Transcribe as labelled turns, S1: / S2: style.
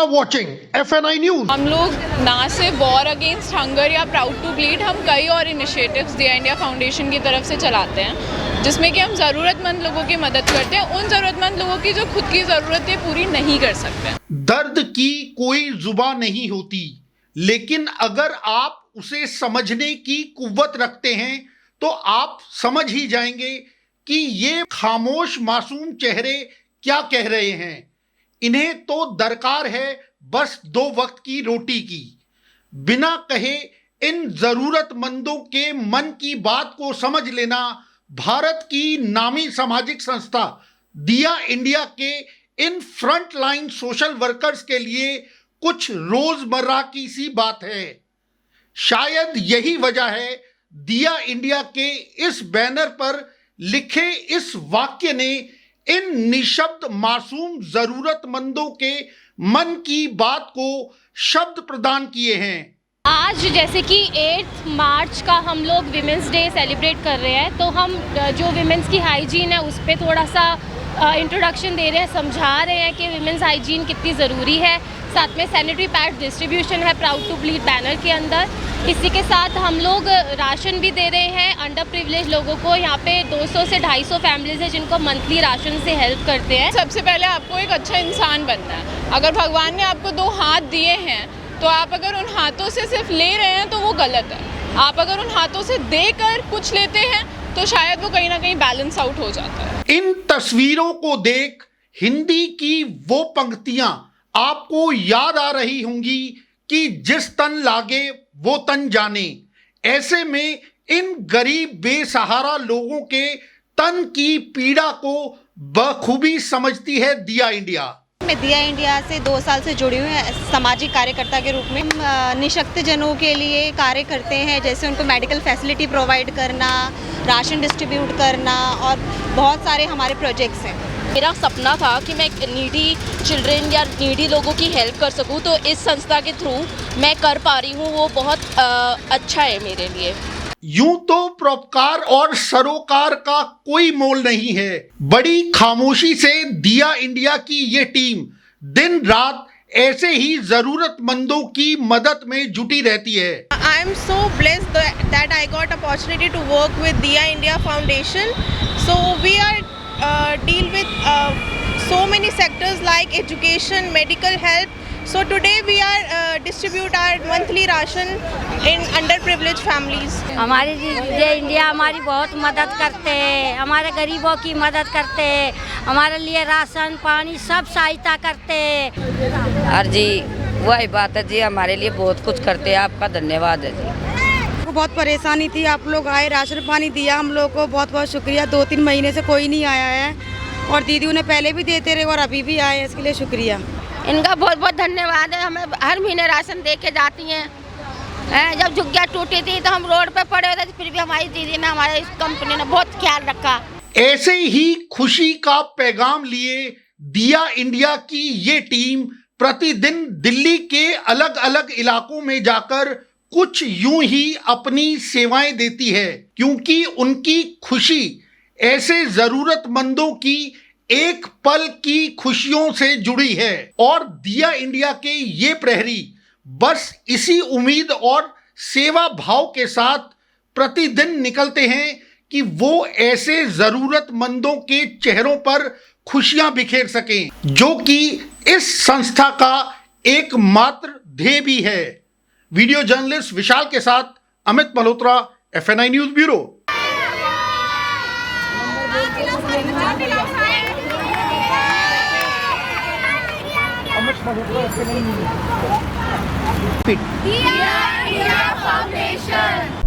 S1: are watching FNI News.
S2: हम लोग ना सिर्फ वॉर अगेंस्ट हंगर या प्राउड टू ब्लीड, हम कई और इनिशिएटिव्स दिया इंडिया फाउंडेशन की तरफ से चलाते हैं, जिसमें कि हम ज़रूरतमंद लोगों की मदद करते हैं, उन ज़रूरतमंद लोगों की जो खुद की ज़रूरतें पूरी नहीं कर सकते।
S1: दर्द की कोई जुबान नहीं होती, लेकिन अगर आप उसे समझने की कुव्वत रखते हैं तो आप समझ ही जाएंगे कि ये खामोश मासूम चेहरे क्या कह रहे हैं। इन्हें तो दरकार है बस 2 वक्त की रोटी की। बिना कहे इन जरूरतमंदों के मन की बात को समझ लेना भारत की नामी सामाजिक संस्था दिया इंडिया के in front line social workers के लिए कुछ रोजमर्रा की सी बात है। शायद यही वजह है दिया इंडिया के इस बैनर पर लिखे इस वाक्य ने इन निशब्द मासूम जरूरतमंदों के मन की बात को शब्द प्रदान किए हैं।
S3: आज जैसे कि 8 मार्च का हम लोग विमेंस डे सेलिब्रेट कर रहे हैं, तो हम जो विमेंस की हाइजीन है उस पर थोड़ा सा इंट्रोडक्शन दे रहे हैं, समझा रहे हैं कि विमेंस हाइजीन कितनी ज़रूरी है। साथ में सैनिटरी पैड डिस्ट्रीब्यूशन है प्राउड टू ब्लीड बैनर के अंदर। इसी के साथ हम लोग राशन भी दे रहे हैं अंडर प्रिविलेज लोगों को। यहाँ पे 200 से 250 फैमिलीज हैं जिनको मंथली राशन से हेल्प करते हैं।
S2: सबसे पहले आपको एक अच्छा इंसान बनना है। अगर भगवान ने आपको 2 हाथ दिए हैं तो आप अगर उन हाथों से सिर्फ ले रहे हैं तो वो गलत है। आप अगर उन हाथों से देकर कुछ लेते हैं तो शायद वो कहीं ना कहीं बैलेंस आउट हो जाता है।
S1: इन तस्वीरों को देख हिंदी की वो पंक्तियां आपको याद आ रही होंगी कि जिस तन लागे वो तन जाने। ऐसे में इन गरीब बेसहारा लोगों के तन की पीड़ा को बखूबी समझती है दिया इंडिया।
S4: मैं दिया इंडिया से 2 साल से जुड़ी हुई हूँ सामाजिक कार्यकर्ता के रूप में। हम निशक्त जनों के लिए कार्य करते हैं, जैसे उनको मेडिकल फैसिलिटी प्रोवाइड करना, राशन डिस्ट्रीब्यूट करना और बहुत सारे हमारे प्रोजेक्ट्स हैं।
S3: मेरा सपना था कि मैं नीडी चिल्ड्रन या नीडी लोगों की हेल्प कर सकूं, तो इस संस्था के थ्रू मैं कर पा रही हूं, वो बहुत अच्छा है मेरे लिए।
S1: यूं तो परोपकार और सरोकार का कोई मोल नहीं है। बड़ी खामोशी से दिया इंडिया की ये टीम दिन रात ऐसे ही जरूरतमंदों की मदद में जुटी रहती है।
S5: I am so blessed that I got opportunity to work with Diya India Foundation. So we are deal with so many sectors like education, medical help. So today we are distribute our monthly ration in underprivileged families.
S3: हमारे दिया India हमारी बहुत मदद करते हैं, हमारे गरीबों की मदद करते हैं, हमारे लिए राशन पानी सब सहायता करते हैं।
S6: और जी वही बात है जी, हमारे लिए बहुत कुछ करते हैं। आपका धन्यवाद है जी।
S7: बहुत परेशानी थी, आप लोग आए, राशन पानी दिया हम लोग को, बहुत बहुत शुक्रिया। 2-3 महीने से कोई नहीं आया है और दीदी उन्हें पहले भी देते रहे और अभी भी आए, इसके लिए शुक्रिया।
S3: इनका बहुत बहुत धन्यवाद है। हमें हर महीने राशन दे के जाती हैं। जब झुग्गियाँ टूटी थी तो हम रोड पे पड़े थे, फिर भी हमारी दीदी ने, हमारे इस कंपनी ने बहुत ख्याल रखा।
S1: ऐसे ही खुशी का पैगाम लिए दिया इंडिया की ये टीम प्रतिदिन दिल्ली के अलग अलग इलाकों में जाकर कुछ यूं ही अपनी सेवाएं देती है, क्योंकि उनकी खुशी ऐसे जरूरतमंदों की एक पल की खुशियों से जुड़ी है। और दिया इंडिया के ये प्रहरी बस इसी उम्मीद और सेवा भाव के साथ प्रतिदिन निकलते हैं कि वो ऐसे जरूरतमंदों के चेहरों पर खुशियां बिखेर सकें, जो कि इस संस्था का एकमात्र ध्येय भी है। वीडियो जर्नलिस्ट विशाल के साथ Amit Malhotra, FNI news bureau. दिया इंडिया फाउंडेशन।